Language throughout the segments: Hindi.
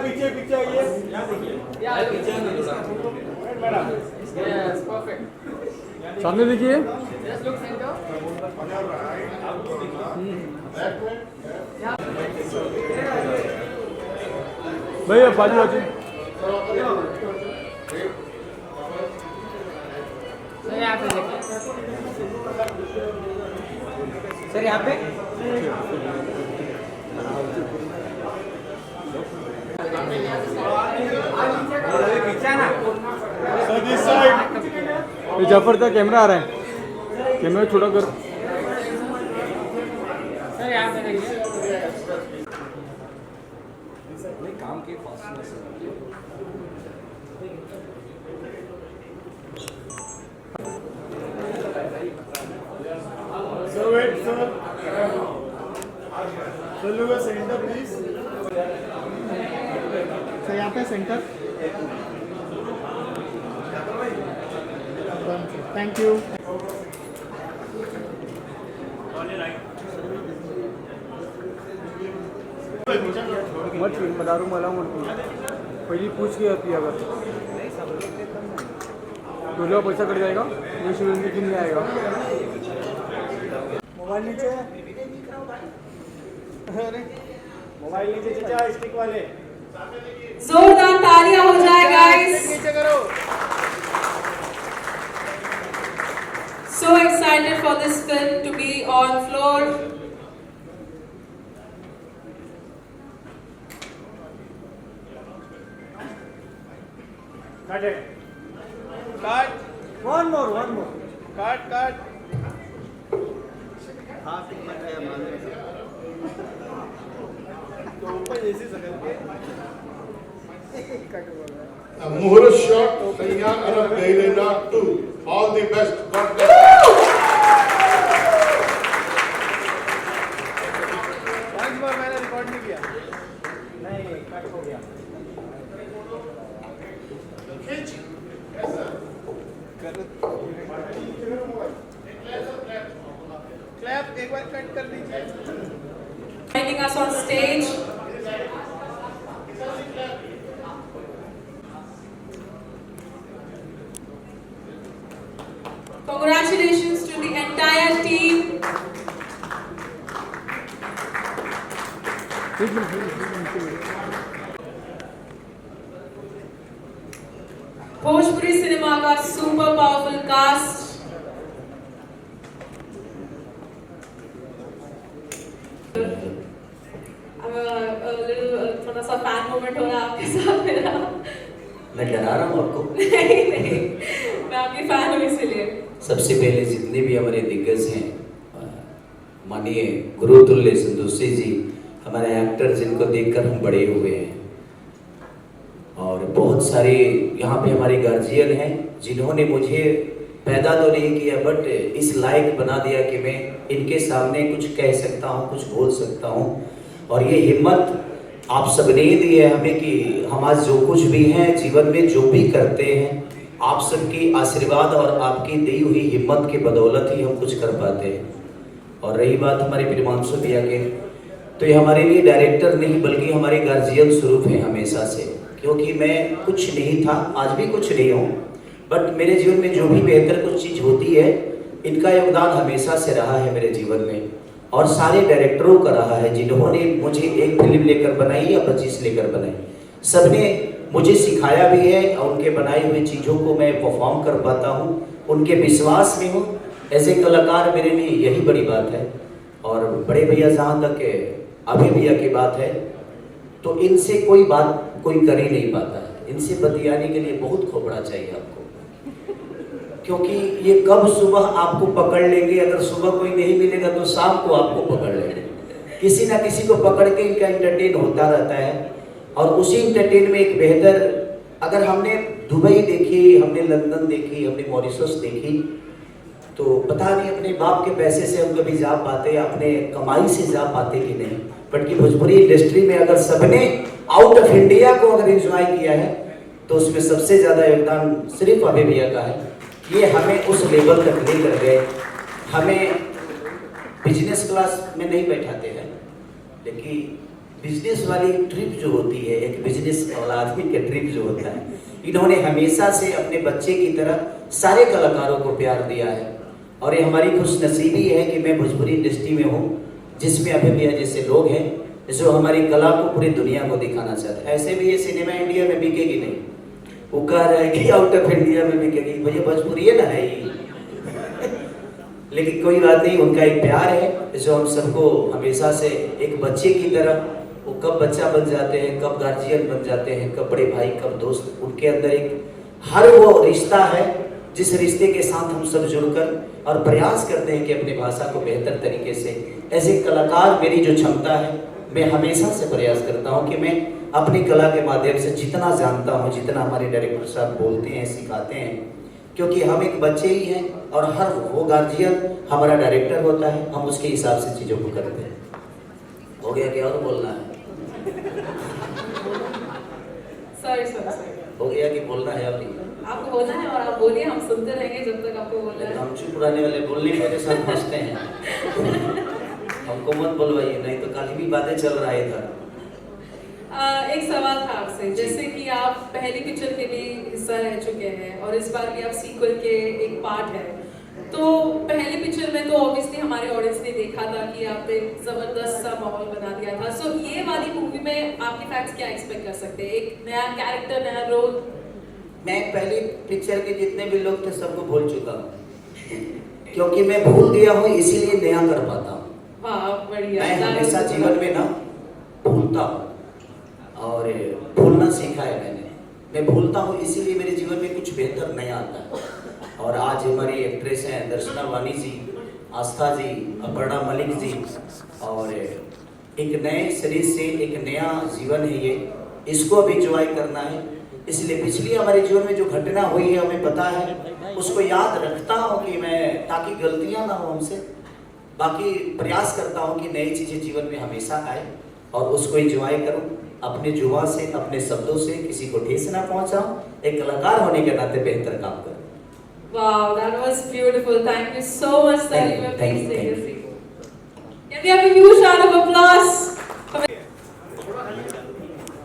पीछे पीछे आइए। सामने देखिए। भैया बाजू बाजू। सर यहाँ पे देखिए। सर यहाँ पे जाफर का कैमरा आ रहा है, कैमरा छोटा कर। सर यहाँ पे देखिए। काम के fastness So wait, sir. So look at center, please. So यहाँ पे center. Thank you. मत दारू मला म्हणतो पहिली पूछ के होती अगर तो पैसा कट जाएगा ये शिविर में क्यों नहीं आएगा। मोबाइल नीचे। मोबाइल नीचे चाचा स्टिक वाले। जोरदार तालियां हो जाए गाइस। नीचे करो। So excited for this film to be on floor. Cut it. Cut. One more. Cut. तो ऊपर ऐसे सकल के Muhurat shot, Kanya Arab Gairena 2. All the best. God bless. Once more मैंने रिकॉर्ड नहीं किया। नहीं, कट हो गया। क्लैप एक बार कट कर दीजिए। Joining us on stage. Congratulations to the entire team. Bhojpuri cinema का सुपर पावरफुल कास्ट। थोड़ा सा फैन मोमेंट हो रहा है आपके साथ मेरा। मैं डरा रहा हूँ आपको? नहीं, मैं आपकी फैन हूँ इसलिए। सबसे पहले जितने भी हमारे दिग्गज हैं, माननीय गुरुतुल्य संतोषी जी, हमारे एक्टर जिनको देखकर हम बड़े हुए हैं, और बहुत सारे यहाँ पे हमारे गार्जियन हैं जिन्होंने मुझे पैदा तो नहीं किया बट इस लायक बना दिया कि मैं इनके सामने कुछ कह सकता हूँ, कुछ बोल सकता हूँ। और ये हिम्मत आप सबने दी है हमें कि हम आज जो कुछ भी हैं जीवन में, जो भी करते हैं, आप सबकी आशीर्वाद और आपकी दी हुई हिम्मत के बदौलत ही हम कुछ कर पाते हैं। और रही बात हमारे प्रियमांशु भैया के, तो ये हमारे लिए डायरेक्टर नहीं बल्कि हमारे गार्जियन स्वरूप हैं हमेशा से, क्योंकि मैं कुछ नहीं था, आज भी कुछ नहीं हूँ, बट मेरे जीवन में जो भी बेहतर कुछ चीज़ होती है, इनका योगदान हमेशा से रहा है मेरे जीवन में, और सारे डायरेक्टरों का रहा है जिन्होंने मुझे एक फिल्म लेकर बनाई या 25 लेकर बनाई। सबने मुझे सिखाया भी है और उनके बनाई हुई चीज़ों को मैं परफॉर्म कर पाता हूँ, उनके विश्वास में हूँ एज ए कलाकार। मेरे लिए यही बड़ी बात है। और बड़े भैया जहाँ तक अभी भैया की बात है, तो इनसे कोई बात कोई कर ही नहीं पाता है। इनसे बतियाने के लिए बहुत खोपड़ा चाहिए आपको, क्योंकि ये कब सुबह आपको पकड़ लेंगे, अगर सुबह कोई नहीं मिलेगा तो शाम को आपको पकड़ लेंगे, किसी ना किसी को पकड़ के इनका एंटरटेन होता रहता है। और उसी एंटरटेन में एक बेहतर, अगर हमने दुबई देखी, हमने लंदन देखी, हमने मॉरिशस देखी, तो पता नहीं अपने बाप के पैसे से हम कभी जा पाते, अपने कमाई से जा पाते कि नहीं। बट कि भोजपुरी इंडस्ट्री में अगर सबने आउट ऑफ इंडिया को अगर एंजॉय किया है तो उसमें सबसे ज़्यादा योगदान सिर्फ अभय भैया का है। ये हमें उस लेवल तक लेकर गए। हमें बिजनेस क्लास में नहीं बैठाते हैं, लेकिन बिजनेस वाली ट्रिप जो होती है, एक बिजनेस वाला आदमी का ट्रिप जो होता है, इन्होंने हमेशा से अपने बच्चे की तरह सारे कलाकारों को प्यार दिया है। और ये हमारी खुशनसीबी है कि मैं भोजपुरी इंडस्ट्री में हूँ जिसमें अभय भैया जैसे लोग हैं जो हमारी कला को पूरी दुनिया को दिखाना चाहते हैं। ऐसे भी ये सिनेमा इंडिया में बिकेगी नहीं, वो कह रहा है कि आउट ऑफ इंडिया में बिकेगी, भैया भोजपुरी है ना है ही। लेकिन कोई बात नहीं, उनका एक प्यार है जो हम सबको हमेशा से एक बच्चे की तरह, वो कब बच्चा बन जाते हैं, कब गार्जियन बन जाते हैं, कब बड़े भाई, कब दोस्त, उनके अंदर एक हर वो रिश्ता है जिस रिश्ते के साथ हम सब जुड़कर और प्रयास करते हैं कि अपनी भाषा को बेहतर तरीके से, ऐसे कलाकार मेरी जो क्षमता है, मैं हमेशा से प्रयास करता हूं कि मैं अपनी कला के माध्यम से जितना जानता हूं, जितना हमारे डायरेक्टर साहब बोलते हैं, सिखाते हैं, क्योंकि हम एक बच्चे ही हैं और हर वो गार्जियन हमारा डायरेक्टर होता है, हम उसके हिसाब से चीज़ों को करते हैं। हो गया क्या और बोलना है? सॉरी हो गया कि बोलना है अभी? आपको बोलना है और आप बोलिए, हम सुनते रहेंगे जब तक आपको बोलना है। हम चुप रहने वाले बोलने के साथ फंसते हैं। हमको मत बोलवाइए, नहीं तो कल भी बातें चल रहा है इधर। एक सवाल था आपसे, जैसे कि आप पहली पिक्चर के भी हिस्सा रह चुके हैं और इस बार भी आप सीक्वल के एक पार्ट है, तो पहली पिक्चर में तो ऑब्वियसली हमारे ऑडियंस ने देखा था कि आपने जबरदस्त सा माहौल बना दिया था। सो ये वाली मूवी में आपके फैंस क्या एक्सपेक्ट कर सकते हैं? एक नया कैरेक्टर, नया रोल? मैं पहली पिक्चर के जितने भी लोग थे सबको भूल चुका हूँ, क्योंकि मैं भूल गया हूँ इसीलिए नया कर पाता हूँ। वाह बढ़िया। मैं हमेशा जीवन में ना भूलता हूँ और भूलना सीखा है मैंने। मैं भूलता हूँ इसीलिए मेरे जीवन में कुछ बेहतर नया आता है। और आज हमारी एक्ट्रेस हैं दर्शना वानी जी, आस्था जी, अपर्णा मलिक जी, और एक नए शरीर से एक नया जीवन है ये, इसको भी एंजॉय करना है। इसलिए पिछली हमारे जीवन में जो घटना हुई है हमें पता है, उसको याद रखता हूँ कि मैं, ताकि गलतियाँ ना हो हमसे। बाकी प्रयास करता हूँ कि नई चीज़ें जीवन में हमेशा आए और उसको एंजॉय करूँ, अपने जुबान से, अपने शब्दों से किसी को ठेस ना पहुँचाऊँ, एक कलाकार होने के नाते बेहतर काम करूँ। Wow, that was beautiful. Thank you so much that you were Thank you, pleased to thank you. see. Can we have a huge round of applause?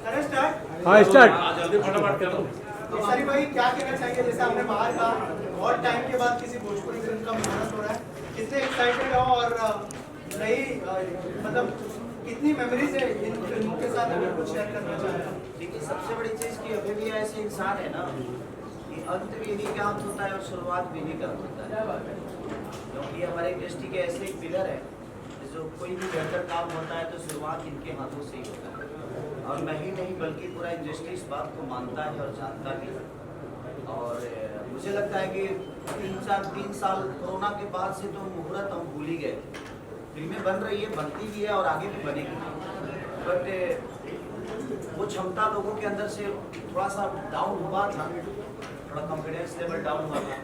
करें स्टार्ट? हाँ स्टार्ट। सरी भाई क्या कहना चाहेंगे, जैसे आपने बाहर कहा बहुत टाइम के बाद किसी भोजपुरी फिल्म का मेहनत हो रहा है, कितने एक्साइटेड हो और नई मतलब कितनी मेमोरीज है इन फिल्मों के साथ, अगर कुछ शेयर करना चाहें? देखिए सबसे बड़ी चीज़ कि अभी भी ऐसे इंसान है ना कि अंत भी इन्हीं का अंत होता है और शुरुआत भी इन्हीं का होता है, क्योंकि हमारे इंडस्ट्री के ऐसे एक पिलर है जो कोई भी बेहतर काम होता है तो शुरुआत इनके हाथों से ही होता है। और मैं ही नहीं बल्कि पूरा इंडस्ट्री इस बात को मानता है और जानता भी है। और मुझे लगता है कि 3 साल कोरोना के बाद से तो मुहूर्त हम भूल ही गए। फिल्में बन रही है, बनती भी है और आगे भी बनेगी, बट वो क्षमता लोगों के अंदर से थोड़ा सा डाउन हुआ था, थोड़ा कॉन्फिडेंस लेवल डाउन हुआ था।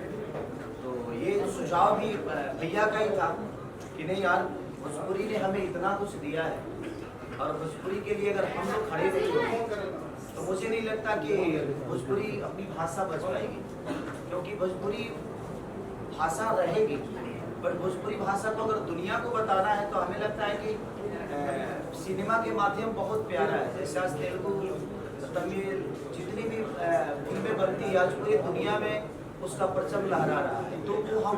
तो ये सुझाव भी भैया का ही था कि नहीं यार, भोजपुरी ने हमें इतना कुछ दिया है और भोजपुरी के लिए अगर हम लोग खड़े नहीं होंगे तो मुझे नहीं लगता कि भोजपुरी अपनी भाषा बच पाएगी, क्योंकि भोजपुरी भाषा रहेगी, बट भोजपुरी भाषा को अगर दुनिया को बताना है तो हमें लगता है कि सिनेमा के माध्यम बहुत प्यारा है। जैसे आज तेलुगु, तमिल, जितनी भी फिल्में बनती है आज पूरी दुनिया में उसका परचम लहरा रहा है। तो वो हम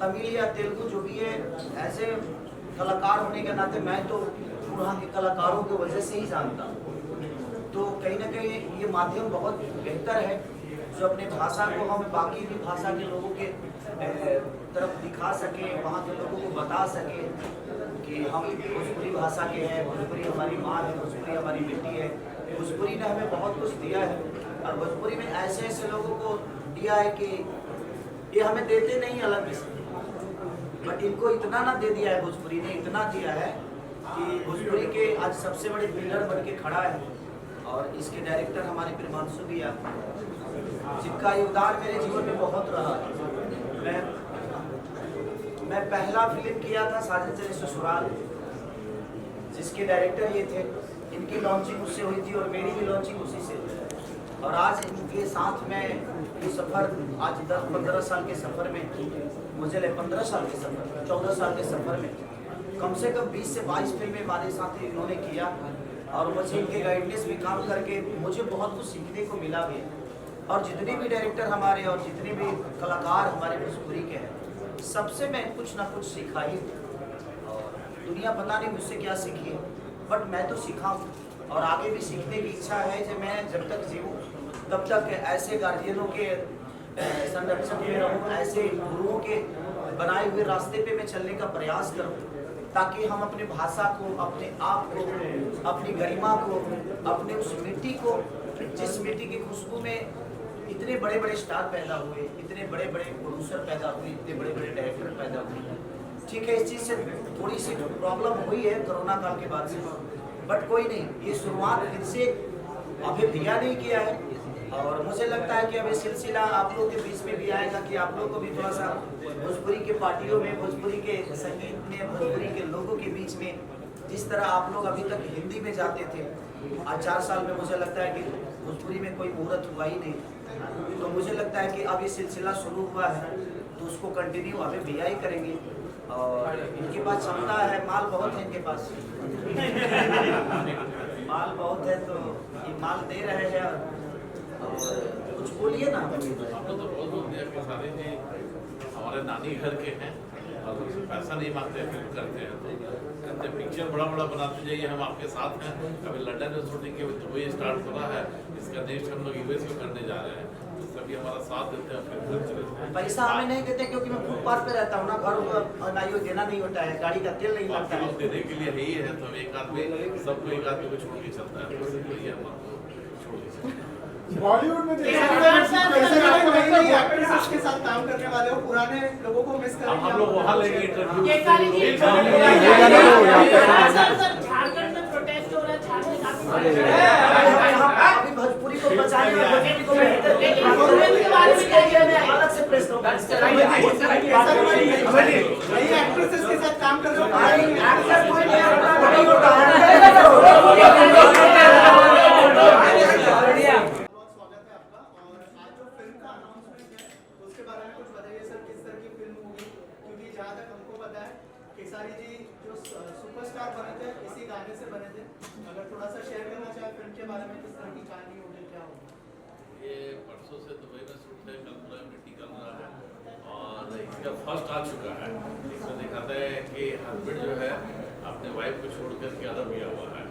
तमिल या तेलुगु जो भी है, ऐसे कलाकार होने के नाते मैं तो वहाँ के कलाकारों की वजह से ही जानता हूँ। तो कहीं ना कहीं ये माध्यम बहुत बेहतर है जो अपने भाषा को हम बाकी भी भाषा के लोगों के तरफ दिखा सके, वहाँ के लोगों को बता सके कि हम भोजपुरी भाषा के हैं, भोजपुरी हमारी माँ है, भोजपुरी हमारी बेटी है। भोजपुरी ने हमें बहुत कुछ दिया है और भोजपुरी में ऐसे ऐसे लोगों को दिया है कि ये हमें देते नहीं अलग से, बट इनको इतना ना दे दिया है, भोजपुरी ने इतना दिया है कि भोजपुरी के आज सबसे बड़े पिलर बन के खड़ा है। और इसके डायरेक्टर हमारे प्रियांशु भैया, जिनका योगदान मेरे जीवन में बहुत रहा है। मैं पहला फिल्म किया था साजन चले ससुराल, जिसके डायरेक्टर ये थे। इनकी लॉन्चिंग उससे हुई थी और मेरी भी लॉन्चिंग उसी से हुई। और आज इनके साथ मैं ये सफ़र, आज 10-15 साल के सफ़र में, मुझे 15 साल के सफ़र, 14 साल के सफ़र में कम से कम 20 से 22 फिल्में हमारे साथ इन्होंने किया। और मुझे इनके गाइडेंस में काम करके मुझे बहुत कुछ सीखने को मिला भी। और जितने भी डायरेक्टर हमारे और जितने भी कलाकार हमारे भोजपुरी के हैं, सबसे मैं कुछ ना कुछ सीखा ही। और दुनिया पता नहीं मुझसे क्या सीखी है, बट मैं तो सीखा हूँ और आगे भी सीखने की इच्छा है। कि मैं जब तक जीऊँ तब तक ऐसे गार्जियनों के संरक्षण में रहूँ, ऐसे गुरुओं के बनाए हुए रास्ते पे मैं चलने का प्रयास करूँ, ताकि हम अपने भाषा को, अपने आप को, अपनी गरिमा को, अपने उस मिट्टी को, जिस मिट्टी की खुशबू में इतने बड़े बड़े स्टार पैदा हुए, इतने बड़े बड़े प्रोड्यूसर पैदा हुए, इतने बड़े बड़े डायरेक्टर पैदा हुए। ठीक है, इस चीज़ से थोड़ी सी प्रॉब्लम हुई है कोरोना काल के बाद से, बट कोई नहीं, ये शुरुआत फिर से अभी भैया नहीं किया है। और मुझे लगता है कि अब ये सिलसिला आप लोग के बीच में भी आएगा, कि आप लोग को भी थोड़ा सा भोजपुरी के पार्टियों में, भोजपुरी के संगीत में, भोजपुरी के लोगों के बीच में, जिस तरह आप लोग अभी तक हिंदी में जाते थे, आज 4 साल में मुझे लगता है कि भोजपुरी में कोई मुहूर्त हुआ ही नहीं। तो मुझे लगता है कि अब ये सिलसिला शुरू हुआ है, तो उसको कंटिन्यू अभी भैया ही करेंगे। और इनके पास क्षमता है, माल बहुत है इनके पास माल बहुत है, तो ये माल दे रहे हैं। और कुछ बोलिए ना। हम लोग तो बहुत बोलते हैं कि सारे जी हमारे नानी घर के हैं और पैसा नहीं मांगते, फिल्म करते हैं तो कहते पिक्चर बड़ा बड़ा बनाते जाइए, हम आपके साथ हैं। अभी लंदन में शूटिंग के दुबई स्टार्ट हो रहा है, इसका नेक्स्ट हम लोग यूएस में करने जा रहे हैं, तो सभी हमारा साथ देते हैं। फिर पैसा हमें नहीं देते क्योंकि मैं फुटपाथ पे रहता हूँ ना, घर ना देना नहीं होता है, गाड़ी का तेल नहीं लगता है। देने के लिए है ही है, तो एक आदमी सबको एक आदमी को छोड़ के चलता है, तो ये छोड़ के बॉलीवुड में एक्ट्रेसेस के साथ काम करने वाले हो, पुराने लोगों को मिस करेंगे हम लोग वहाँ लेंगे इंटरव्यू। झारखंड में प्रोटेस्ट हो रहा है, अभी भोजपुरी को बचाने और भोजपुरी को अलग से प्रेस एक्ट्रेसेस के साथ काम कर खेसारी जी जो सुपरस्टार बने थे इसी गाने से बने थे, अगर थोड़ा सा शेयर करना चाहे फिल्म के बारे में, किस तरह की कहानी होगी, क्या होगा? ये परसों से दुबई में शूट है, कल पूरा मीटिंग कर रहा है और इसका फर्स्ट आ चुका है। इसमें दिखाता है कि हस्बैंड जो है अपने वाइफ को छोड़ करके अरब गया हुआ है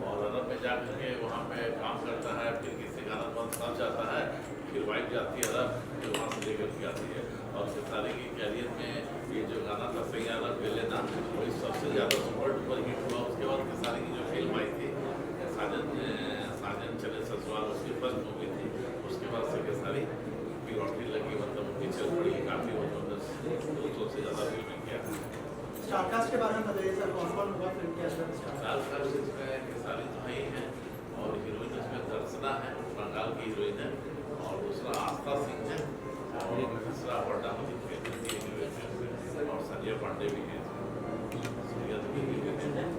और अरब में जा करके वहाँ पे काम करता है, फिर किसी गाना बंद साथ जाता है, फिर वाइफ जाती है अरब, फिर वहाँ से लेकर के आती है। और खेसारी के कैरियर में ये जो गाना था सही अरब ले लेना, वही सबसे ज़्यादा सुपर डुपर हिट हुआ। उसके बाद खेसारी की जो फिल्म आई थी साजन चले ससुराल, उसकी फर्स्ट मूवी थी। उसके बाद से खेसारी की लॉटरी लगी, मतलब उनकी चल पड़ी काफ़ी, जबरदस्त 200 से ज़्यादा फिल्में किया। स्टारकास्ट के बारे में बताइए सर, कौन कौन होगा फिल्म के अंदर? स्टारकास्ट इसमें खेसारी तो ही है और हीरोइन इसमें दर्शना है, बंगाल की हीरोइन है, और दूसरा आस्था सिंह है और तीसरा वर्डामती और संजय पांडे भी है,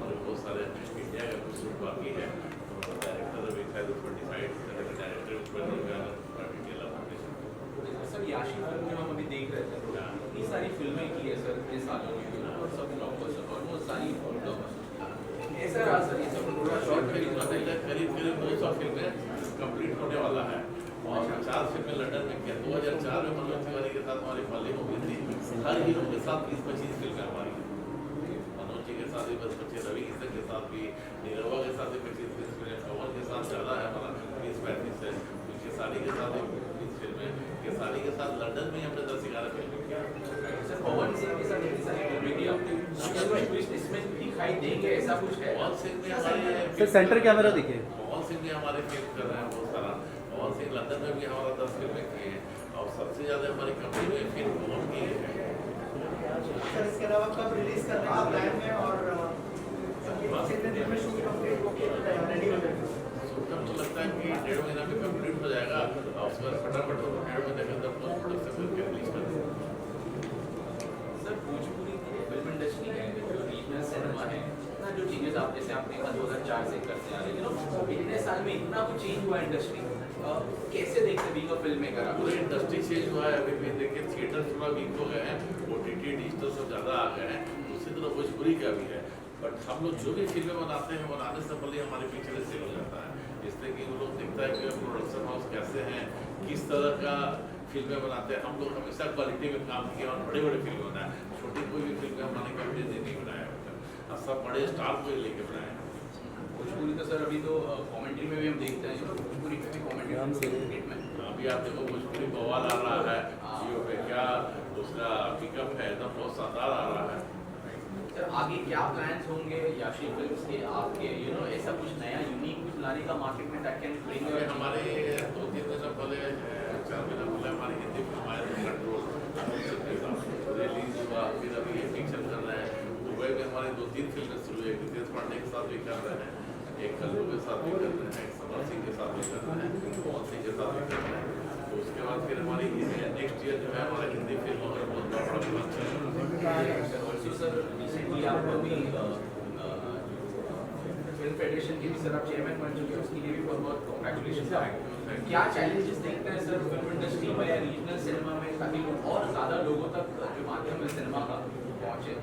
और बहुत सारे इंडिया का कुछ शूट बाकी है। डायरेक्टर अभी शायद उसको डिसाइड करेगा, डायरेक्टर उस पर डिटेल सर याशी फिल्म जो हम अभी देख रहे थे, इतनी सारी फिल्में की है सर इतने सालों में, और सब ब्लॉकबस्टर और वो सारी ब्लॉकबस्टर ऐसा रहा सर। ये सब पूरा शॉर्ट करीब 200 फिल्में कंप्लीट होने वाला है और 4 फिल्में लंदन में किया। 2004 में मनोज तिवारी के साथ हमारी फिल्म हुई थी, हर हीरो के साथ 20-25 फिल्में हमारी, मनोज जी के साथ भी 25, रवि किशन के साथ भी, नीरवा के साथ भी 25 फिल्में, पवन के साथ ज़्यादा है हमारा 20-35 है, खेसारी के साथ 20 फिल्में, खेसारी के साथ लंदन में हमने 10-11 फिल्में किया। सर पवन सिंह के साथ इतनी सारी फिल्में की, आपने इसमें दिखाई देंगे ऐसा कुछ है? पवन सिंह में हमारे सर सेंटर कैमरा देखिए, पवन सिंह भी हमारे फिल्म कर रहे हैं बहुत सारा। पवन सिंह लंदन में भी हमारा 10 फिल्में किए हैं और सबसे ज़्यादा हमारी कंपनी में फिल्म पवन की है। सर इसके अलावा कब रिलीज करने का प्लान है और कितने दिन में शूट कंप्लीट होके रेडी हो जाएगा? तब तो लगता है कि 1.5 महीना में कंप्लीट हो जाएगा और उसके बाद फटाफट 1.5 महीने के अंदर पोस्ट प्रोडक्शन करके रिलीज कर देंगे। सर भोजपुरी की फिल्म इंडस्ट्री है जो रीजनल सिनेमा है ना, जो चेंजेस आप जैसे आपने कहा 2004 से करते आ रहे हैं, इतने साल में इतना कुछ चेंज हुआ इंडस्ट्री, कैसे देखते बीइंग अ फिल्म मेकर? पूरी इंडस्ट्री चेंज हुआ है। अभी भी देखिए थिएटर थोड़ा वीक हो गए हैं, OTT डिजिटल सब ज़्यादा आ गए हैं, उसी तरह भोजपुरी का भी है। बट हम लोग जो भी फिल्में बनाते हैं बनाने से पहले हमारे पीछे से हो जाता है, जिससे कि वो लोग देखता है कि प्रोडक्शन हाउस कैसे हैं, किस तरह का फिल्में बनाते हैं। हम लोग हमेशा क्वालिटी में काम किया और बड़े बड़े फिल्म बनाए, छोटी कोई भी फिल्म हमारे कंपनी ने नहीं बनाया और सब बड़े स्टार को लेके बनाए। भोजपुरी का सर अभी तो कमेंट्री में भी हम देखते हैं, भोजपुरी में भी कमेंट्री में अभी आप देखो भोजपुरी बवाल आ रहा है जियो पे, क्या उसका पिकअप है एकदम बहुत शानदार आ रहा है। सर आगे क्या प्लान्स होंगे याशी फिल्म्स के आपके, ऐसा कुछ नया यूनिक कुछ लाने का मार्केट में दैट कैन ब्रिंग? हमारे 2-3 दिन पहले 4 महीना पहले हमारी हिंदी फिल्म आई थी कंट्रोल, रिलीज हुआ, फिर अभी ये फिक्शन कर रहे हैं। दुबई में हमारी 2-3 फिल्में शुरू है, रितेश पांडे के साथ भी कर रहे हैं, एक कल्लू के साथ भी कर रहे हैं, एक सबर सिंह के साथ भी कर रहे हैं, मोहन सिंह के साथ भी कर रहे हैं। तो उसके बाद फिर हमारी नेक्स्ट ईयर जो है हमारा हिंदी फिल्म और बहुत बड़ा प्लान चल ऑल्सो सर रिसेंटली आप अभी फिल्म फेडरेशन के भी सर आप चेयरमैन बन चुके हैं, उसके लिए भी बहुत बहुत कॉन्ग्रेचुलेशन। क्या चैलेंजेस देखते हैं सर फिल्म इंडस्ट्री में या रीजनल सिनेमा में, ताकि और ज़्यादा लोगों तक जो माध्यम है सिनेमा का पहुँचे?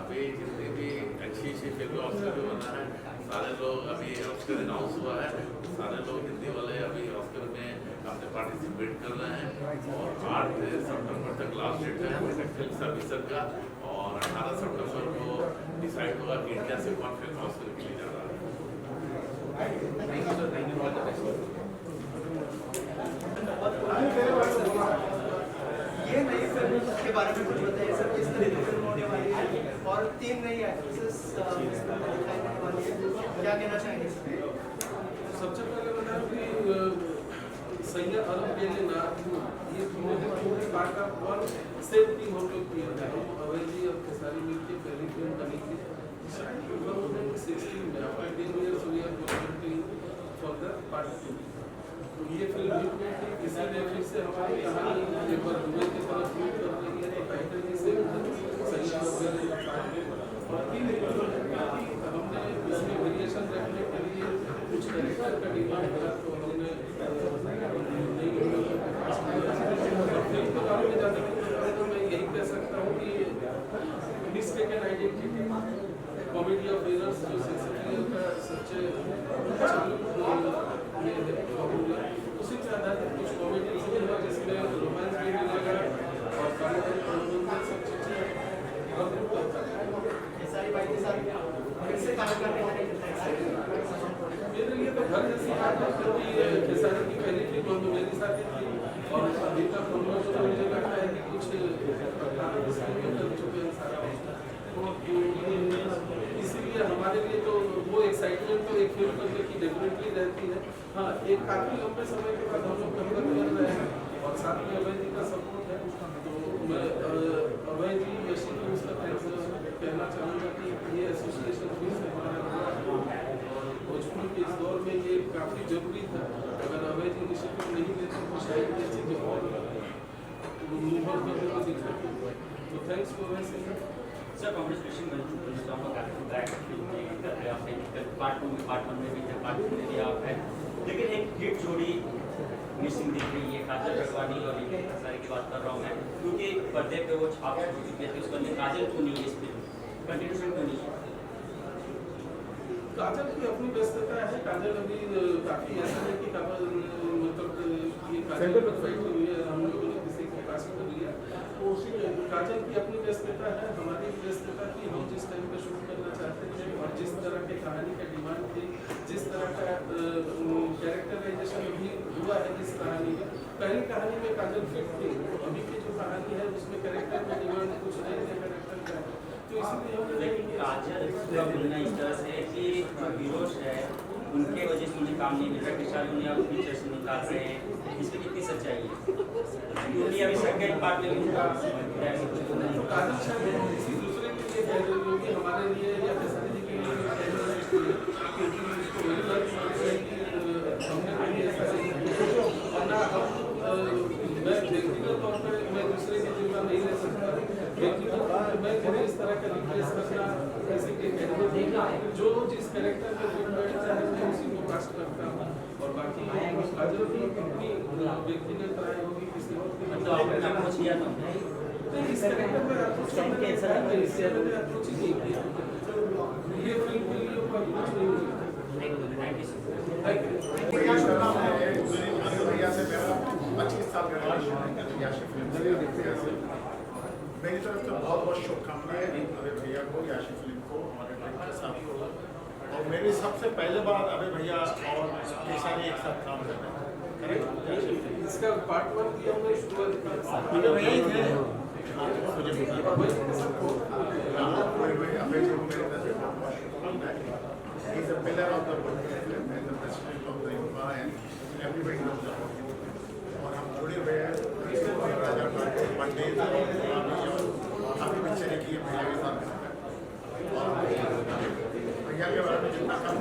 अभी जितनी भी अच्छी फिल्में ऑस्कर भी बना है, सारे लोग अभी ऑस्कर अनाउंस हुआ है, सारे लोग हिंदी वाले अभी ऑस्कर में अपने पार्टिसिपेट कर रहे हैं और 8 सितंबर तक लास्ट डेट है फिल्म सर्विसर का और 18 सितंबर को डिसाइड होगा कि इंडिया से कौन फिल्म ऑस्कर के लिए जा रहा है। Thank you sir, thank you all the best. ये नई फिल्म के बारे में कुछ बताइए सर, किस तरह की फिल्म होने वाली है और 3 नई एक्ट्रेसेस दिखाई देने वाली है, क्या कहना चाहेंगे सर? सबसे पहले बता कि सैयद अरब के ना ये पूरे पार्ट का वन सेम टीम हम लोग किया था। अवैध जी और खेसारी मिलकर पहली फिल्म बनी थी 2016 में, after 10 years we are working for the part 2। तो ये फिल्म हिट हुई थी, इसीलिए फिर से हमारी कहानी एक बार दुबई की तरफ मूव कर रही है, तो टाइटल भी सेम है सैयद अरब का पार्ट। और हमने इसमें वेरिएशन रखने के लिए कुछ कैरेक्टर का डिमांड करा, तो हमने फिल्म के बारे में जाने के पहले तो मैं यही कह सकता हूँ कि mistaken identity, comedy of errors जो शेक्सपियर का सच्चे उसी के आधारित कुछ कॉमेडी है जिसमें रोमांस भी मिलेगा और सब चीज़ें और खेसारी भाई के साथ कैसे काम करने वाले मेरे लिए तो घर जैसी बात है, क्योंकि खेसारी की पहली फिल्म तो मेरे साथ थी और अभी तक हम लोग तो मुझे लगता है कि कुछ कर चुके हैं सारा, इसीलिए हमारे लिए तो वो एक्साइटमेंट तो एक फिल्म करने की डेफिनेटली रहती है। हाँ, एक काफ़ी लंबे समय के बाद हम लोग कवर कर रहे हैं और साथ में अभय जी का सपोर्ट है, तो मैं अभय जी यशी को उसका थैंक्स कहना चाहूँगा कि ये एसोसिएशन फिर से हमारा और भोजपुरी के इस दौर में ये काफ़ी जरूरी था। अगर अभय जी इनिशिएटिव नहीं लेते तो शायद ये चीज़ें और निर्भर करने को दिक्कत होती। तो थैंक्स फॉर वैसे सर कॉन्ग्रेचुलेशन पार्ट 1 में भी थे, पार्ट 2 में भी आप हैं, लेकिन एक हिट जोड़ी मिसिंग दिख रही है, काजल रखवानी और खेसारी की बात कर रहा हूँ मैं, क्योंकि पर्दे पे वो छाप हो चुके थे, उसके अंदर काजल क्यों नहीं है इस फिल्म, कंटिन्यूशन क्यों नहीं है? काजल की अपनी व्यस्तता है, काजल अभी काफ़ी ऐसा है कि मतलब ये काजल पर फाइट हुई है, हम लोगों ने किसी को कास्ट कर लिया, तो उसी काजल की अपनी व्यस्तता है, हमारी व्यस्तता की हम जिस टाइम पे शूट करना चाहते थे और जिस तरह की कहानी का डिमांड थी, जिस तरह का कैरेक्टराइजेशन भी हुआ है जिस कहानी में, पहली कहानी में काजल फिट थी, अभी की जो कहानी है उसमें कैरेक्टर का डिमांड कुछ नहीं है कैरेक्टर का, तो इसलिए हम लेकिन काजल का बोलना इस तरह से कि जो हीरोज है उनके वजह से मुझे काम नहीं मिल रहा, किसान उन्हें आप पिक्चर से निकाल रहे हैं, इसमें कितनी सच्चाई है? क्योंकि अभी सेकेंड पार्ट में उनका तो काजल शायद किसी दूसरे के लिए कह रही होगी, हमारे लिए या खेसारी जी के लिए क्योंकि उसको वही बात वरना मैं व्यक्तिगत तौर पर मैं दूसरे की जिम्मा नहीं ले सकता। व्यक्तिगत तौर पर मैं मुझे इस तरह का रिप्लेस करना किसी के कैरेक्टर जो जिस कैरेक्टर में जो बैठता है मैं उसी को कास्ट करता हूँ। और बाकी काजल की अपनी व्यक्तिगत राय होगी किसी और की। मतलब आपने अप्रोच किया था नहीं, इस कैरेक्टर में अप्रोच करने के साथ मैं इससे मैंने अप्रोच ही नहीं किया। ये फिल्म के लिए कोई अप्रोच नहीं हुई। भैया से मेरा 25 साल का रिलेशन है याशी फिल्म से। मेरी तरफ से बहुत बहुत शुभकामनाएं अभय भैया को, याशी फिल्म को, हमारे डायरेक्टर साहब को। और मेरी सबसे पहले बार अभय भैया और केसारी एक साथ काम कर रहे हैं, करेक्ट? इसका पार्ट 1 की हमने शुरुआत अभय भैया ही थे मुझे अभय जी को मेरी तरफ से बहुत बहुत शुभकामनाएं। He is a pillar of the world film and the president of the Yuva and everybody knows about him. और हम जुड़े हुए हैं राजा पार्टी पंडित और काफी पिक्चरें की है भैया के साथ। और भैया के बारे में जितना कम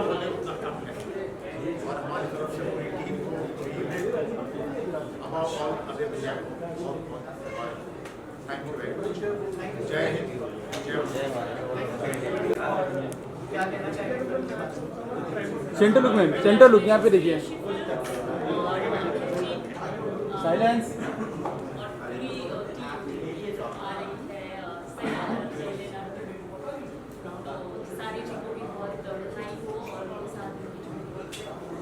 बोले उतना कम है। और हमारी तरफ से पूरी टीम को अबाव ऑल अभय भैया को बहुत बहुत थैंक यू वेरी मच। जय हिंद, जय भारत। क्या कहना चाहेंगे? सेंटर लुक में, सेंटर लुक यहाँ पे देखिए। साइलेंस। सारी चीज़ों की बहुत बधाई हो और मेरे साथ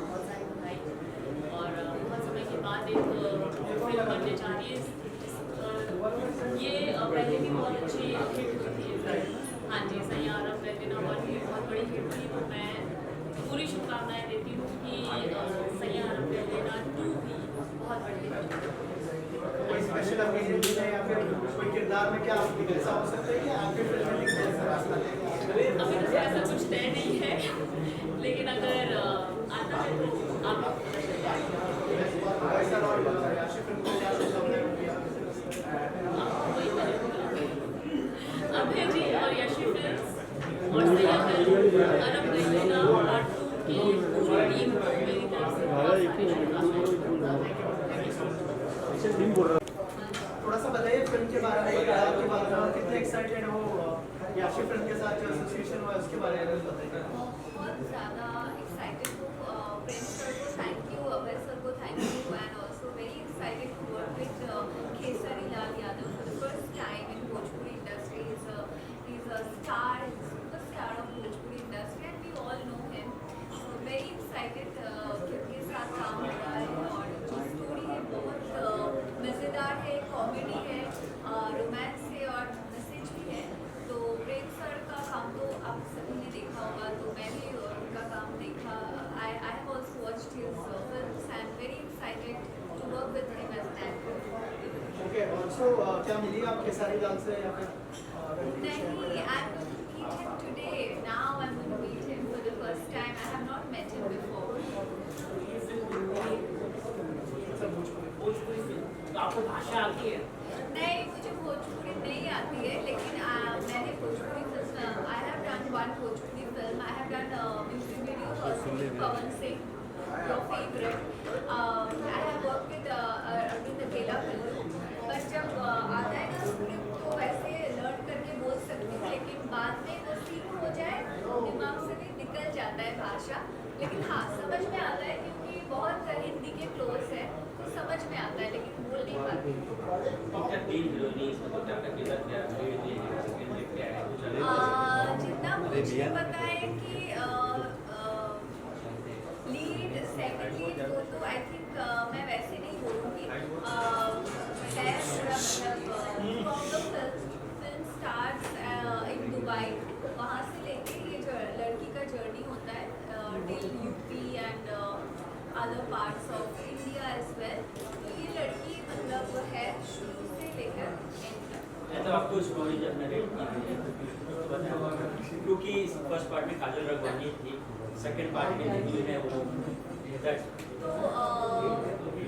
बहुत सारी बधाई और बहुत समय के बाद एक फिल्म बनने जा रही है। ये पहले भी बहुत अच्छी हिट हुई थी। हाँ जी, सैयारा प्लेटिना वन भी बहुत बड़ी हिट थी। तो मैं पूरी शुभकामनाएं देती हूँ कि सैयारा प्लेटिना 2 भी बहुत बड़ी हिट हो। कोई स्पेशल ओकेजन भी है या फिर कोई किरदार में क्या ऐसा हो सकता है कि आपके फिल्म में ऐसा रास्ता है? अभी तो ऐसा कुछ तय नहीं है, लेकिन अगर आता है तो आप वैसा रोल याशी फिल्म को क्या शुभकामनाएं होंगी? अभय जी और यशी फिल्म्स और सैयारा अरब प्लेटिना पार्ट 2 की पूरी टीम को मेरी तरफ से बहुत सारी शुभकामनाएं। थोड़ा सा बताइए फिल्म के बारे में, आपके बारे में कितने एक्साइटेड हो याशी फिल्म के साथ जो एसोसिएशन हुआ उसके बारे में बताइए। बहुत ज़्यादा एक्साइटेड हूँ। प्रेम सर को थैंक यू, अभय सर को thank you and also very excited to work with Khesari Lal Yadav for the first time in Bhojpuri industry. He is a star, superstar of Bhojpuri industry and we all know him. So very excited कि उनके साथ काम हो रहा है और जो स्टोरी है बहुत मज़ेदार है, कॉमेडी है, रोमांस है और मैसेज भी है। तो प्रेम सर का काम तो आप सभी ने देखा होगा, तो मैं भी उनका काम देखा। I have also watched his films and very excited to work with him as an actor. Okay, also क्या मिली आप खेसारी लाल से या फिर नहीं, I'm going to meet him today. Now I'm going to meet him for the first time. I have not met him before. आपको भाषा आती है? नहीं, मुझे भोजपुरी नहीं आती है, लेकिन मैंने Bhojpuri film I have done one Bhojpuri film. I have done music videos also with Pawan Singh, your favorite. I have worked with Arvind Akela film. बस जब आता है ना स्क्रिप्ट तो वैसे लर्न करके बोल सकती हूँ, लेकिन बाद में वो सीख हो जाए दिमाग से भी निकल जाता है भाषा। लेकिन हाँ, समझ में आता है क्योंकि बहुत हिंदी के क्लोज है, तो समझ में आता है लेकिन बोल नहीं पाती। जितना मुझे पता है कि लीड, सेकंड लीड वो तो आई थिंक मैं वैसे नहीं बोलूँगी। फिल्म स्टार्स इन दुबई, वहाँ से लेके ये लड़की का जर्नी होता है till UP and other parts of India as well. तो ये लड़की मतलब है शुरू से लेकर एंड तक। तो आपको स्टोरी जब नरेट की क्योंकि फर्स्ट पार्ट में काजल रघवानी थी, सेकंड पार्ट में जो है वो तो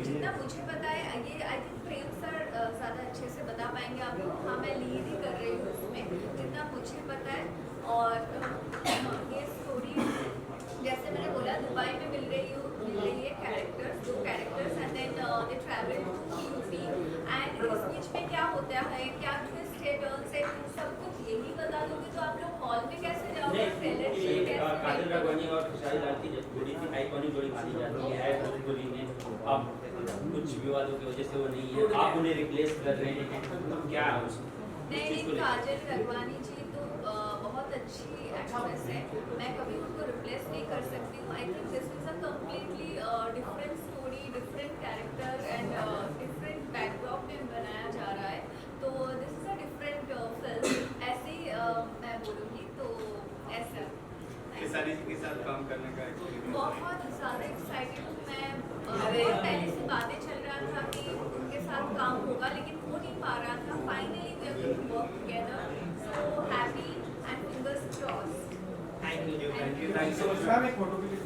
जितना मुझे पता है ये आई थिंक प्रेम सर ज़्यादा अच्छे से बता पाएंगे आपको। हाँ, मैं लीड ही कर रही हूँ उसमें जितना मुझे पता है। और ये स्टोरी जैसे मैंने बोला दुबई में मिल रही हूँ characters, 2 characters and then they travel to UP and इस बीच में क्या होता है, क्या ट्विस्ट है, टर्न्स है, सब कुछ यही बता दोगे तो आप लोग हॉल में कैसे जाओगे, ट्रेलर से कैसे काजल राघवानी और खुशहाल लाल की जोड़ी थी, आइकॉनिक जोड़ी मानी जाती है भोजपुरी में। अब कुछ विवादों की वजह से वो नहीं है, आप उन्हें रिप्लेस कर रहे हैं, तो क्या है उसको? नहीं, काजल राघवानी जी तो बहुत अच्छी एक्ट्रेस है, मैं कभी उनको रिप्लेस नहीं कर सकती हूँ। I think this is a completely different story, different character and different backdrop में बनाया जा रहा है, तो this is a different film, ऐसे ही मैं बोलूँगी, तो ऐसा खेसारी जी के साथ काम करने का बहुत ज़्यादा एक्साइटेड हूँ मैं। बहुत पहले से बातें चल रहा था कि उनके साथ काम होगा, लेकिन हो नहीं पा रहा था। Finally we are going to work together, so happy and fingers crossed. Thank you so much ma'am, एक फोटो के लिए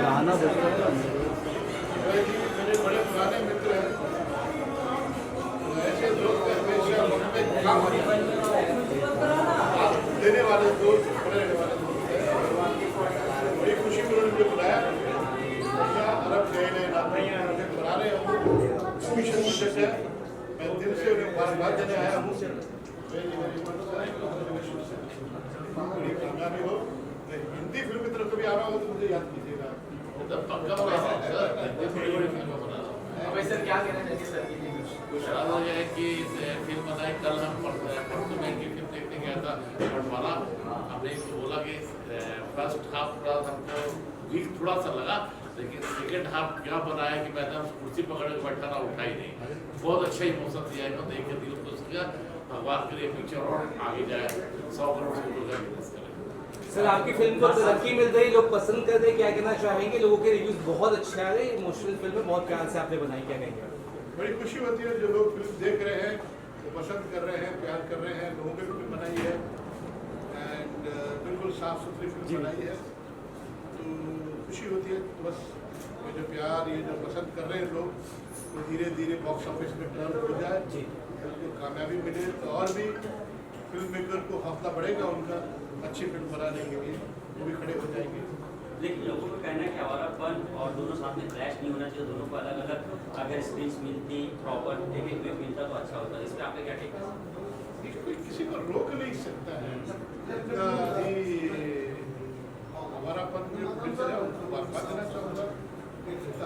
गाना मेरे बड़े पुराने मित्र हैं, ऐसे दोस्त हमेशा उनपे काम देने वाले दोस्त, बड़े रहने वाले दोस्त हैं। बड़ी खुशी में उन्होंने मुझे बुलाया, अरब गए मुझे बुला रहे हैं, मिशन प्रोजेक्ट है, मैं दिल से उन्हें मुबारकबाद देने आया हूँ। बड़ी कामयाबी हो। हिंदी फिल्म की तरफ कभी आ रहा हो तो मुझे याद कीजिएगा। अबे सर क्या कहना चाहिए सर की कुछ हो जाए कि फिल्म बनाई, कल हम परसों में की फिल्म देखने गया था बटवाला, हमने बोला कि फर्स्ट हाफ थोड़ा हमको वीक थोड़ा सा लगा, लेकिन सेकेंड हाफ क्या बनाया कि मैंने कुर्सी पकड़ के बैठा ना, उठा ही नहीं। बहुत अच्छा इमोशन दिया है, देख के दिल खुश किया। भगवान के लिए पिक्चर और आगे जाए, 100 करोड़ से ऊपर का बिजनेस करे। सर आपकी फिल्म को तरक्की मिल रही, लोग पसंद कर रहे हैं, क्या कहना चाहेंगे? लोगों के रिव्यूज बहुत अच्छे आ रहे हैं, इमोशनल फिल्म है, बहुत प्यार से आपने बनाई, क्या कहेंगे? बड़ी खुशी होती है जो लोग फिल्म देख रहे हैं, वो पसंद कर रहे हैं, प्यार कर रहे हैं। लोगों की फिल्म बनाई है एंड बिल्कुल साफ सुथरी फिल्म बनाई है, तो खुशी होती है। तो बस ये जो प्यार, ये जो पसंद कर रहे हैं लोग, तो धीरे धीरे बॉक्स ऑफिस में टर्न हो जाए, उनको कामयाबी मिले, तो और भी फिल्म मेकर को हौसला बढ़ेगा उनका अच्छी फिल्म बनाने के लिए, वो भी खड़े हो जाएंगे। लेकिन लोगों का कहना है कि आवारापन और दोनों साथ में क्लैश नहीं होना चाहिए, दोनों को अलग अलग अगर स्क्रीन मिलती, प्रॉपर एक एक वीक मिलता तो अच्छा होता। इस पर आपका क्या टेक है? कोई किसी को रोक नहीं सकता है, हमारापन जो प्रोड्यूसर है उनको मुबारकबाद देना चाहूँगा।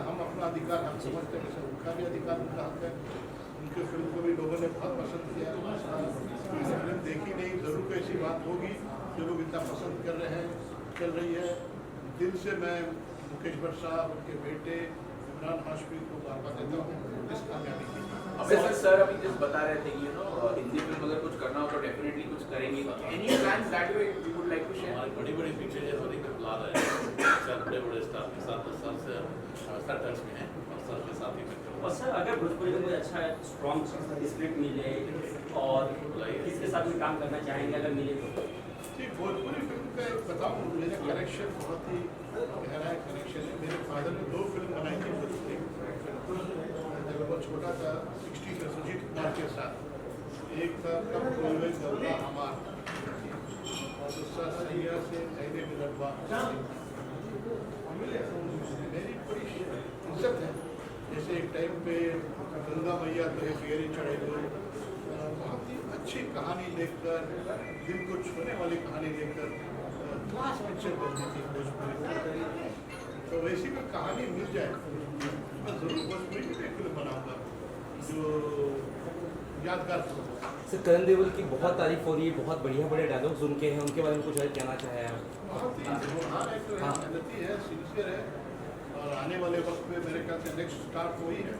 हम अपना अधिकार हम समझते हैं, उनका भी अधिकार, उनका हक है। उनके फिल्म को भी लोगों ने बहुत पसंद किया, फिल्म देखी नहीं, जरूर कोई ऐसी बात होगी जो लोग इतना पसंद कर रहे हैं, चल रही है। दिल से मैं मुकेश भट्ट साहब, उनके बेटे इमरान हाशमी को मुबारकबाद देता हूँ इस कामयाबी की। अबे सर अभी जस्ट बता रहे थे कि हिंदी फिल्म अगर कुछ करना हो तो डेफिनेटली कुछ करेंगे। Any plans that you would like to share? हमारी बड़ी बड़ी पिक्चर जैसे देखकर प्लान है, सर बड़े बड़े स्टार के साथ, सर से सर टच में है और सर के साथ ही पिक्चर। और सर अगर भोजपुरी में कोई अच्छा स्ट्रॉन्ग स्क्रिप्ट मिले और किसके साथ में काम करना चाहेंगे अगर मिले तो? जी, भोजपुरी फिल्म का एक बताऊँ, मेरा कनेक्शन बहुत ही गहरा कनेक्शन है। मेरे फादर ने 2 फिल्म बनाई थी भोजपुरी, जब बहुत छोटा था, 60 में सुजीत कुमार के साथ। एक था कब कोई गौरा हमार, और दूसरा सैया से नैने में लड़वा। मेरी बड़ी इज्जत है, जैसे एक टाइम पे गंगा मैया तो एक गेरी चढ़े हुए, बहुत ही अच्छी कहानी लेकर, दिल को छूने वाली कहानी लेकर क्लास पिक्चर बनती थी भोजपुरी। तो वैसी कोई कहानी मिल जाए, मैं जरूर भोजपुरी में एक फिल्म बनाऊंगा जो यादगार हो। सर करण देओल की बहुत तारीफ हो रही है, बहुत बढ़िया बढ़िया डायलॉग्स उनके हैं, उनके बारे में कुछ और कहना चाहे आप? बहुत ही होनहार एक्टर है, मेहनती है, सिंसियर है, और आने वाले वक्त में मेरे ख्याल से नेक्स्ट स्टार वही है,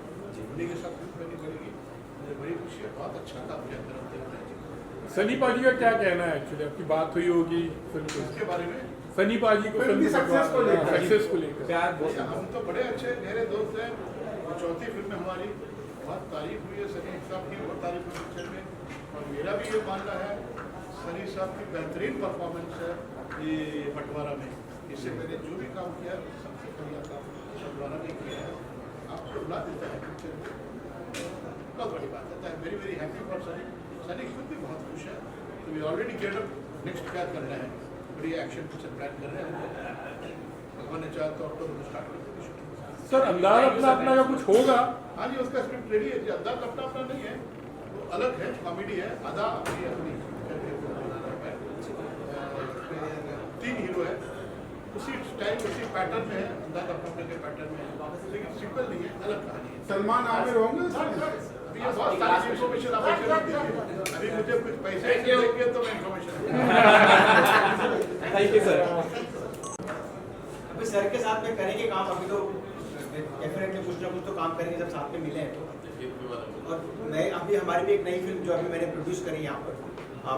उन्हीं के साथ फिल्म बनी पड़ेगी। मुझे बड़ी खुशी है, बहुत अच्छा काम किया करण देओल ने। सनी पाजी का क्या कहना है? एक्चुअली आपकी बात हुई होगी फिल्म इसके बारे में, सनी पाजी को फिल्म सक्सेस को लेकर प्यार। हम तो बड़े अच्छे गहरे दोस्त हैं, और 4थी फिल्म में हमारी बहुत तारीफ हुई है, सनी साहब की बहुत तारीफ हुई पिक्चर में, और मेरा भी ये मानना है सनी साहब की बेहतरीन परफॉर्मेंस है ये बंटवारा में। इससे मैंने जो भी काम किया सबसे बढ़िया काम बंटवारा ने किया है। आपको बुला देता है पिक्चर में, बहुत बड़ी बात है। Very happy for Sunny. Sunny खुद भी बहुत खुश है, तो we already get up next क्या करना है। बड़ी एक्शन पिक्चर प्लान कर रहे हैं। भगवान ने चाहा तो अक्टूबर में स्टार्ट कर देंगे शूटिंग। सर अंदाज अपना का कुछ होगा? हाँ जी, उसका स्क्रिप्ट रेडी है। अंदाज अपना नहीं है, वो अलग है, कॉमेडी है। अदा अपनी 3 हीरो है, उसी स्टाइल उसी पैटर्न में है। अंदाज अपने के पैटर्न में है, लेकिन सिंपल नहीं है, अलग कहानी है। सलमान आमिर होंगे? अभी ये बहुत सारी इन्फॉर्मेशन आप ऐसे मत दीजिए। अभी मुझे कुछ पैसे देंगे तो मैं इन्फॉर्मेशन थैंक यू सर। अभी सर के साथ में करेंगे काम, अभी तो डेफिनेटली कुछ ना कुछ तो काम करेंगे जब साथ में मिले हैं तो। और नई अभी हमारी भी एक नई फिल्म जो अभी मैंने प्रोड्यूस करी यहाँ पर,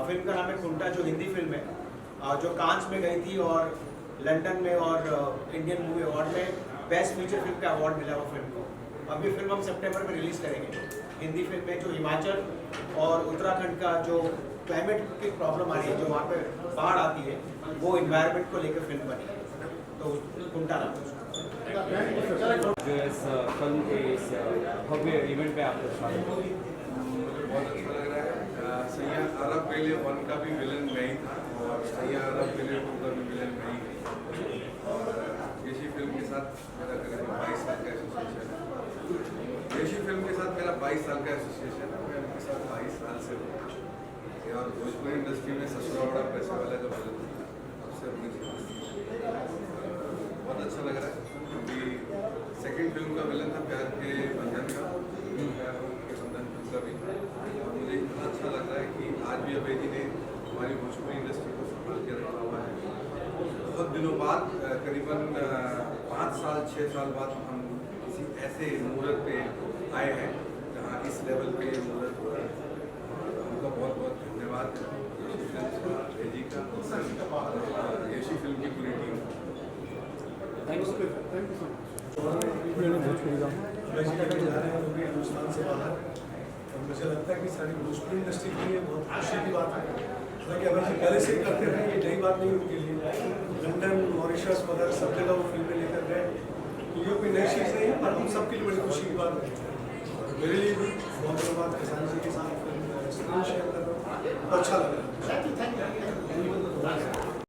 फिल्म का नाम है कुंटा, जो हिंदी फिल्म है, जो कांस में गई थी और लंदन में और इंडियन मूवी अवार्ड में बेस्ट फीचर फिल्म का अवार्ड मिला वो फिल्म को। अभी फिल्म हम सितंबर में रिलीज करेंगे। हिंदी फिल्म में जो हिमाचल और उत्तराखंड का जो क्लाइमेट की प्रॉब्लम आ रही है, जो वहाँ पे बाढ़ आती है, वो इन्वायरमेंट को लेकर फिल्म बनी है, तो कुंटा नाम है। जो इस फिल्म के इस भव्य इवेंट पे आपको स्वागत है। बहुत अच्छा लग रहा है। सैयद अरब पहले 1 का भी विलन मैं ही था और सैयद अरब पहले 2 का भी विलन मैं ही थी। और देशी फिल्म के साथ मेरा करीबन 22 साल का एसोसिएशन है। देशी फिल्म के साथ मेरा 22 साल का एसोसिएशन है। मैं उनके साथ 22 साल से हूँ और भोजपुरी इंडस्ट्री में ससुरावड़ा पैसे वाले का विलन सबसे अपनी बहुत अच्छा लग रहा है। अभी सेकंड फिल्म का विलन था प्यार के बंधन का, प्यार के बंधन फिल्म का भी था। और मुझे इतना अच्छा लग रहा है कि आज भी अबेदी ने हमारी भोजपुरी इंडस्ट्री को संभाल के रखा हुआ है। बहुत दिनों बाद, करीबन 5 साल 6 साल बाद हम किसी ऐसे मुहूर्त पे आए हैं जहाँ इस लेवल पे मुहूर्त हो रहा है। उनका बहुत बहुत धन्यवाद जी का, येशी फिल्म की पूरी team. Thank you sir. Hindustan से बाहर, और मुझे लगता है कि सारी भोजपुरी इंडस्ट्री के लिए बहुत खुशी की बात है। हालांकि अगर हम पहले से करते रहे, ये नई बात नहीं उनके लिए। लंदन, मॉरिशस वगैरह सब जगह वो फिल्में लेकर गए, तो ये कोई नई चीज़ नहीं है, पर हम सबके लिए बड़ी खुशी की बात है। मेरे लिए भी बहुत दिनों बाद किसान जी के साथ फिल्म शेयर कर रहा हूँ, अच्छा लग रहा है।